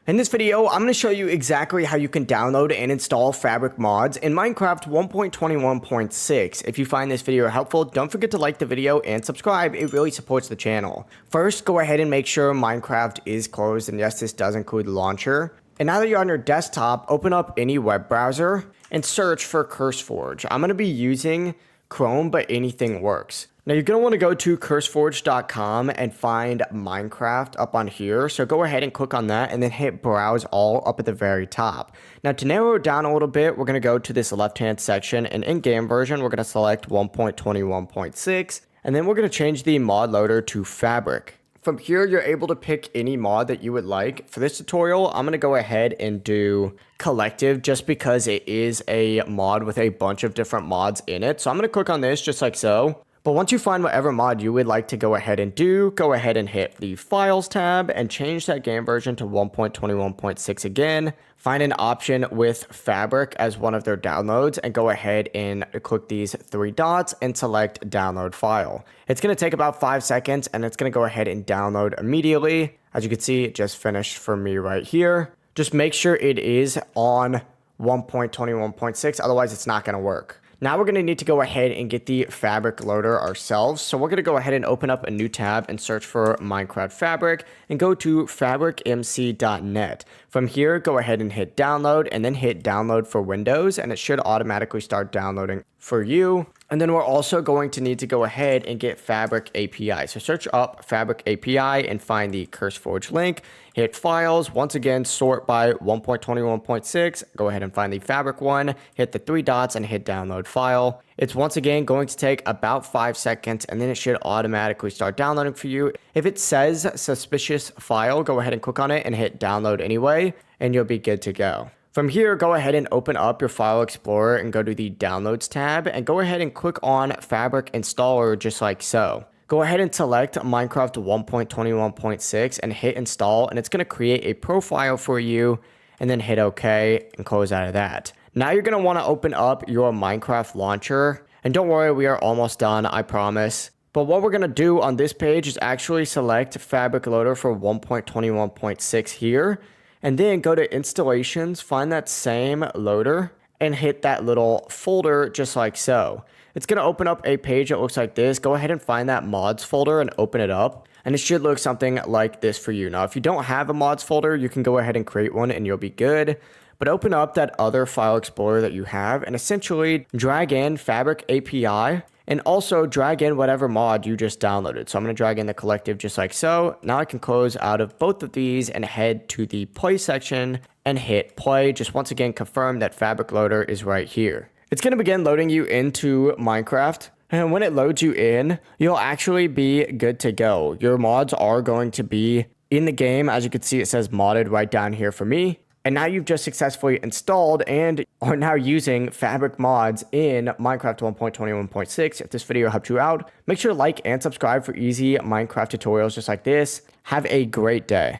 In this video, I'm going to show you exactly how you can download and install Fabric mods in Minecraft 1.21.6. If you find this video helpful, don't forget to like the video and subscribe. It really supports the channel. First, go ahead and make sure Minecraft is closed, and yes, this does include the launcher. And now that you're on your desktop, open up any web browser and search for CurseForge. I'm going to be using Chrome, but anything works. Now you're going to want to go to curseforge.com and find Minecraft up on here. So go ahead and click on that and then hit browse all up at the very top. Now to narrow it down a little bit, we're going to go to this left-hand section, and in-game version, we're going to select 1.21.6, and then we're going to change the mod loader to Fabric. From here, you're able to pick any mod that you would like. For this tutorial, I'm going to go ahead and do Collective just because it is a mod with a bunch of different mods in it. So I'm going to click on this just like so. But once you find whatever mod you would like to go ahead and do, go ahead and hit the Files tab and change that game version to 1.21.6 again. Find an option with Fabric as one of their downloads and go ahead and click these three dots and select Download File. It's going to take about 5 seconds and it's going to go ahead and download immediately. As you can see, it just finished for me right here. Just make sure it is on 1.21.6, otherwise it's not going to work. Now we're going to need to go ahead and get the Fabric loader ourselves. So we're going to go ahead and open up a new tab and search for Minecraft Fabric and go to fabricmc.net. From here, go ahead and hit download and then hit download for Windows, and it should automatically start downloading for you. And then we're also going to need to go ahead and get Fabric API. So search up Fabric API and find the CurseForge link. Hit Files. Once again, sort by 1.21.6. Go ahead and find the Fabric one. Hit the three dots and hit Download File. It's once again going to take about 5 seconds, and then it should automatically start downloading for you. If it says suspicious file, go ahead and click on it and hit download anyway, and you'll be good to go. From here, go ahead and open up your File Explorer and go to the Downloads tab and go ahead and click on Fabric Installer just like so. Go ahead and select Minecraft 1.21.6 and hit install, and it's going to create a profile for you, and then hit OK and close out of that. Now you're going to want to open up your Minecraft launcher, and don't worry, we are almost done, I promise. But what we're going to do on this page is actually select Fabric Loader for 1.21.6 here. And then go to installations, find that same loader, and hit that little folder just like so. It's going to open up a page that looks like this. Go ahead and find that mods folder and open it up. And it should look something like this for you. Now, if you don't have a mods folder, you can go ahead and create one and you'll be good. But open up that other file explorer that you have and essentially drag in Fabric API. And also drag in whatever mod you just downloaded. So I'm going to drag in the Collective just like so. Now I can close out of both of these and head to the play section and hit play. Just once again confirm that Fabric Loader is right here. It's going to begin loading you into Minecraft. And when it loads you in, you'll actually be good to go. Your mods are going to be in the game. As you can see, it says modded right down here for me. And now you've just successfully installed and are now using Fabric mods in Minecraft 1.21.6. If this video helped you out, make sure to like and subscribe for easy Minecraft tutorials just like this. Have a great day.